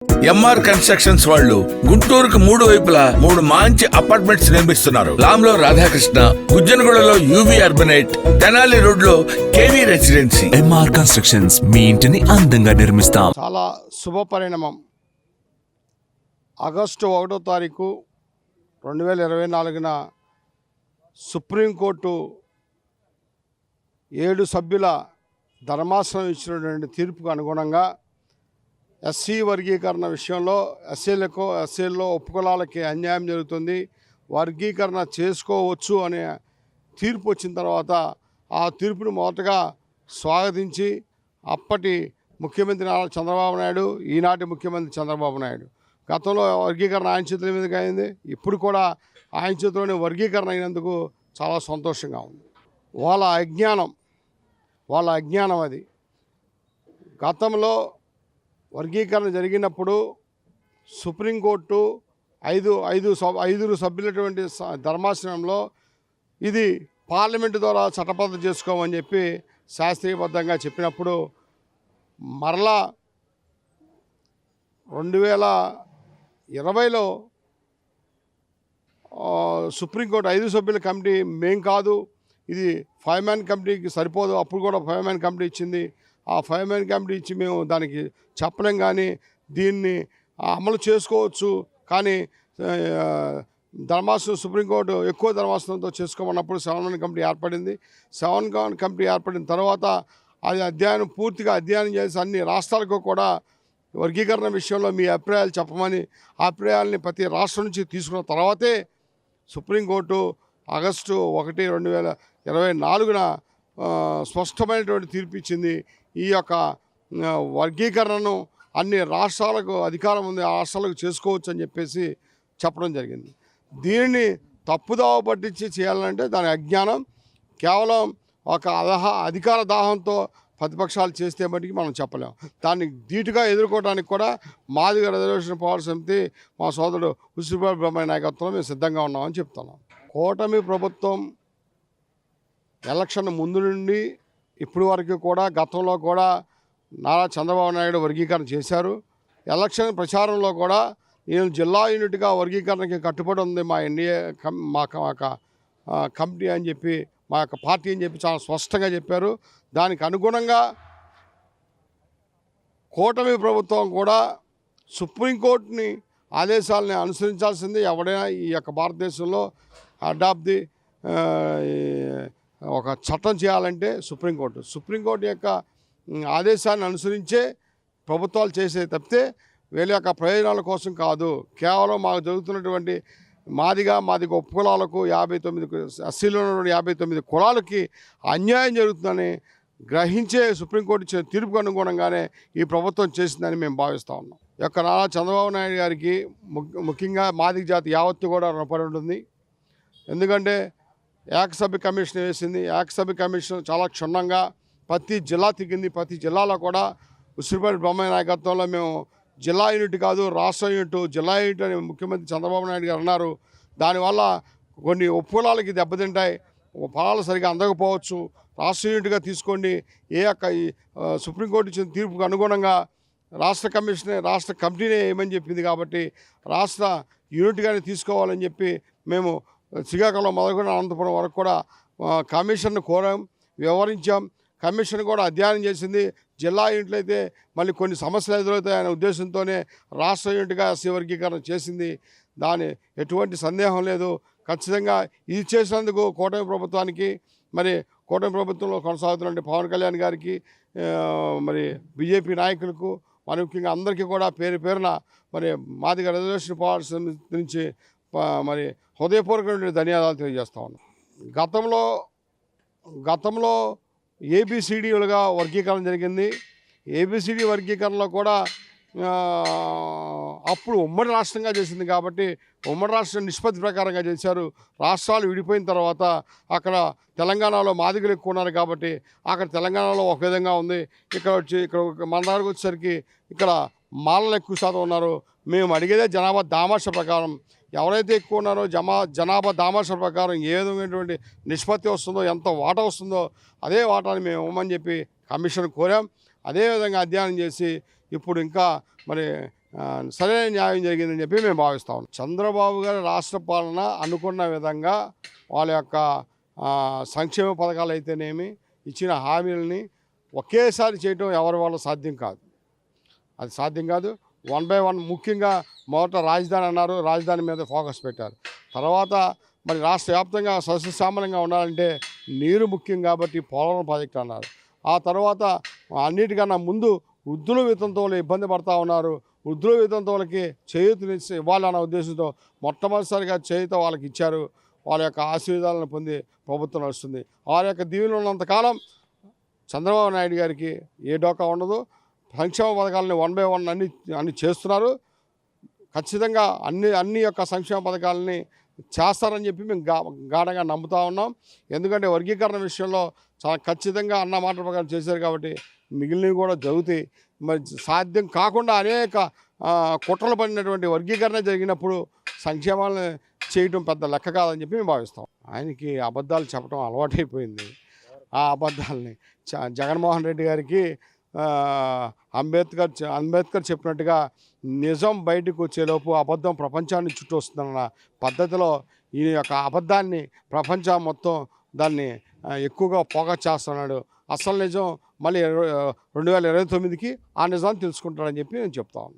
MR constructions వాళ్ళు గుంటూరుకు 3 వైపులా 3 మంచి అపార్ట్మెంట్స్ నిర్మిస్తున్నారు. లాంలో రాధాకృష్ణ, గుజ్జనగూడలో యువి అర్బనైట్, తెనాలి రోడ్ లో కేవీ రెసిడెన్సీ. ఎంఆర్ కన్స్ట్రక్షన్స్ మీ ఇంటిని అందంగా నిర్మిస్తాం. చాలా శుభ పరిణామం. ఆగస్టు 1వ తారీఖు 2024న సుప్రీంకోర్టు 7 సభ్యుల ధర్మాసనం ఇచ్చినటువంటి తీర్పుకు అనుగుణంగా ఎస్సీ వర్గీకరణ విషయంలో ఎస్సీల్లో ఉపకులాలకి అన్యాయం జరుగుతుంది, వర్గీకరణ చేసుకోవచ్చు అనే తీర్పు వచ్చిన తర్వాత ఆ తీర్పును మొదటగా స్వాగతించి అప్పటి ముఖ్యమంత్రి నారా చంద్రబాబు నాయుడు, ఈనాటి ముఖ్యమంత్రి చంద్రబాబు నాయుడు, గతంలో వర్గీకరణ ఆయన చేతుల మీదకి అయింది, ఇప్పుడు కూడా ఆయన చేతిలోనే వర్గీకరణ అయినందుకు చాలా సంతోషంగా ఉంది. వాళ్ళ అజ్ఞానం అది. గతంలో వర్గీకరణ జరిగినప్పుడు సుప్రీంకోర్టు ఐదుగురు సభ్యులటువంటి ధర్మాసనంలో ఇది పార్లమెంటు ద్వారా చట్టబద్ధం చేసుకోమని చెప్పి శాస్త్రీయబద్ధంగా చెప్పినప్పుడు మరలా 2020లో సుప్రీంకోర్టు 5 సభ్యుల కమిటీ మేం కాదు, ఇది 5 మ్యాన్ కమిటీకి సరిపోదు, అప్పుడు కూడా 5 మ్యాన్ కమిటీ ఇచ్చింది, ఆ 5 మ్యాన్ కమిటీ ఇచ్చి మేము దానికి చెప్పలేం, కానీ దీన్ని అమలు చేసుకోవచ్చు, కానీ సుప్రీంకోర్టు ఎక్కువ ధర్మాసనంతో చేసుకోమన్నప్పుడు 7 మ్యాన్ కమిటీ ఏర్పడింది. 7 మ్యాన్ కమిటీ ఏర్పడిన తర్వాత అది పూర్తిగా అధ్యయనం చేసి అన్ని రాష్ట్రాలకు కూడా వర్గీకరణ విషయంలో మీ అభిప్రాయాలు చెప్పమని అభిప్రాయాలని ప్రతి రాష్ట్రం నుంచి తీసుకున్న తర్వాతే సుప్రీంకోర్టు ఆగస్టు 1, 2024న స్పష్టమైనటువంటి తీర్పు ఇచ్చింది. ఈ యొక్క వర్గీకరణను అన్ని రాష్ట్రాలకు అధికారం ఉంది, ఆ రాష్ట్రాలకు చేసుకోవచ్చు అని చెప్పేసి చెప్పడం జరిగింది. దీనిని తప్పుదావ పట్టించి చేయాలంటే దాని అజ్ఞానం, కేవలం ఒక అధికార దాహంతో ప్రతిపక్షాలు చేస్తే మటుకు మనం చెప్పలేం. దాన్ని ధీటుగా ఎదుర్కోవడానికి కూడా మాదిగ రిజర్వేషన్ పోరాట సమితి మా సోదరుడు ఉసిరిపాటి బ్రహ్మయ్య నాయకత్వంలో మేము సిద్ధంగా ఉన్నామని చెప్తున్నాం. కూటమి ప్రభుత్వం ఎలక్షన్ ముందు నుండి ఇప్పటి వరకు కూడా గతంలో కూడా నారా చంద్రబాబు నాయుడు వర్గీకరణ చేశారు. ఎలక్షన్ ప్రచారంలో కూడా నేను జిల్లా యూనిట్గా వర్గీకరణకి కట్టుబడి ఉంది మా ఎన్డీఏ మా కమిటీ అని చెప్పి, మా యొక్క పార్టీ అని చెప్పి చాలా స్పష్టంగా చెప్పారు. దానికి అనుగుణంగా కూటమి ప్రభుత్వం కూడా సుప్రీంకోర్టుని ఆదేశాలని అనుసరించాల్సింది. ఎవడైనా ఈ యొక్క భారతదేశంలో అడాప్ట్ ఒక చట్టం చేయాలంటే సుప్రీంకోర్టు యొక్క ఆదేశాన్ని అనుసరించే ప్రభుత్వాలు చేసే తప్పితే వీళ్ళ యొక్క ప్రయోజనాల కోసం కాదు. కేవలం మాకు జరుగుతున్నటువంటి మాదిగ ఉపకులాలకు 59 ఎస్సీలో 59 కులాలకి అన్యాయం జరుగుతుందని గ్రహించే సుప్రీంకోర్టు ఇచ్చిన తీర్పుకు అనుగుణంగానే ఈ ప్రభుత్వం చేసిందని మేము భావిస్తూ ఉన్నాం. యొక్క నారా చంద్రబాబు నాయుడు గారికి ముఖ్యంగా మాదిగ జాతి యావత్తు కూడా రుణపడి ఉంటుంది. ఎందుకంటే ఏకసభ్య కమిషన్ వేసింది. ఏకసభ్య కమిషన్ చాలా క్షుణ్ణంగా ప్రతి జిల్లా తిరిగింది. ప్రతి జిల్లాలో కూడా ఉసిరిపాటి బ్రహ్మయ్య నాయకత్వంలో మేము జిల్లా యూనిట్ కాదు రాష్ట్ర యూనిట్, జిల్లా యూనిట్ అని ముఖ్యమంత్రి చంద్రబాబు నాయుడు గారు అన్నారు. దానివల్ల కొన్ని ఉపకులాలకి దెబ్బతింటాయి, ఫలాలు సరిగా అందకపోవచ్చు, రాష్ట్ర యూనిట్గా తీసుకోండి. సుప్రీంకోర్టు ఇచ్చిన తీర్పుకు అనుగుణంగా రాష్ట్ర కమిటీనే ఏమని చెప్పింది కాబట్టి రాష్ట్ర యూనిట్గానే తీసుకోవాలని చెప్పి మేము శ్రీకాకుళం మొదలుకొని అనంతపురం వరకు కూడా కమిషన్ను కోరాం, వివరించాం. కమిషన్ కూడా అధ్యయనం చేసింది. జిల్లా యూనిట్లు అయితే మళ్ళీ కొన్ని సమస్యలు ఎదురవుతాయనే ఉద్దేశంతోనే రాష్ట్ర యూనిట్గా ఎస్సీ వర్గీకరణ చేసింది. దాని ఎటువంటి సందేహం లేదు. ఖచ్చితంగా ఇది చేసినందుకు కూటమి ప్రభుత్వానికి, మరి కూటమి ప్రభుత్వంలో కొనసాగుతున్న పవన్ కళ్యాణ్ గారికి, మరి బీజేపీ నాయకులకు, మరి ముఖ్యంగా అందరికీ కూడా పేరున మరి మాదిగ రిజర్వేషన్ పోరాట సమితి నుంచి మరి హృదయపూర్వకమైన ధన్యవాదాలు తెలియజేస్తా ఉన్నాం. గతంలో ఏబిసిడీలుగా వర్గీకరణ జరిగింది. ఏబిసిడి వర్గీకరణలో కూడా అప్పుడు ఉమ్మడి రాష్ట్రంగా చేసింది కాబట్టి ఉమ్మడి రాష్ట్రం నిష్పత్తి ప్రకారంగా చేశారు. రాష్ట్రాలు విడిపోయిన తర్వాత అక్కడ తెలంగాణలో మాదిగలు ఎక్కువ ఉన్నారు కాబట్టి అక్కడ తెలంగాణలో ఒక విధంగా ఉంది, ఇక్కడ మన దగ్గరకు వచ్చేసరికి ఇక్కడ మాలలు ఎక్కువ శాతం ఉన్నారు. మేము అడిగేదే జనాభా దామాష ప్రకారం, ఎవరైతే ఎక్కువ ఉన్నారో జనాభా దామాష ప్రకారం ఏ విధమైనటువంటి నిష్పత్తి వస్తుందో, ఎంత వాటా వస్తుందో అదే వాటాని మేము ఇవ్వమని చెప్పి కమిషన్ కోరాం. అదేవిధంగా అధ్యయనం చేసి ఇప్పుడు ఇంకా మరి సరైన న్యాయం జరిగిందని చెప్పి మేము భావిస్తా ఉన్నాం. చంద్రబాబు గారి రాష్ట్ర పాలన అనుకున్న విధంగా వాళ్ళ యొక్క సంక్షేమ పథకాలు అయితేనేమి ఇచ్చిన హామీలని ఒకేసారి చేయటం ఎవరి వల్ల సాధ్యం కాదు. అది సాధ్యం కాదు. 1 by 1 ముఖ్యంగా మొదట రాజధాని అన్నారు, రాజధాని మీద ఫోకస్ పెట్టారు. తర్వాత మరి రాష్ట్ర వ్యాప్తంగా సస్యశ్యామలంగా ఉండాలంటే నీరు ముఖ్యం కాబట్టి పోలవరం ప్రాజెక్టు అన్నారు. ఆ తర్వాత అన్నిటికన్నా ముందు వృద్ధుల వితంతువులు ఇబ్బంది పడతా ఉన్నారు. వృద్ధుల వితంతువులకి చేయూతని ఇవ్వాలన్న ఉద్దేశంతో మొట్టమొదటిసారిగా చేయూత వాళ్ళకి ఇచ్చారు. వాళ్ళ యొక్క ఆశీర్వాదాలను పొంది ప్రభుత్వం నడుస్తుంది. వారి యొక్క దీవెనలు ఉన్నంతకాలం చంద్రబాబు నాయుడు గారికి ఏ డోకా ఉండదు. సంక్షేమ పథకాలని 1 by 1 అన్ని చేస్తున్నారు. ఖచ్చితంగా అన్ని యొక్క సంక్షేమ పథకాలని చేస్తారని చెప్పి మేము గాఢంగా నమ్ముతా ఉన్నాం. ఎందుకంటే వర్గీకరణ విషయంలో చాలా ఖచ్చితంగా అన్న మాట ప్రకారం చేశారు కాబట్టి మిగిలినవి కూడా జరుగుతాయి. మరి సాధ్యం కాకుండా అనేక కుట్రలు పడినటువంటి వర్గీకరణ జరిగినప్పుడు సంక్షేమాలను చేయటం పెద్ద లెక్క కాదని చెప్పి మేము భావిస్తాం. ఆయనకి అబద్ధాలు చెప్పడం అలవాటైపోయింది. ఆ అబద్ధాలని జగన్మోహన్ రెడ్డి గారికి అంబేద్కర్ చెప్పినట్టుగా నిజం బయటకు వచ్చేలోపు అబద్ధం ప్రపంచాన్ని చుట్టూ వస్తుందన్న పద్ధతిలో ఈ యొక్క అబద్ధాన్ని ప్రపంచం మొత్తం దాన్ని ఎక్కువగా ఫోకస్ చేస్తున్నాడు. అసలు నిజం మళ్ళీ 2029కి ఆ నిజాన్ని తెలుసుకుంటాడని చెప్పి నేను చెప్తా ఉన్నాను.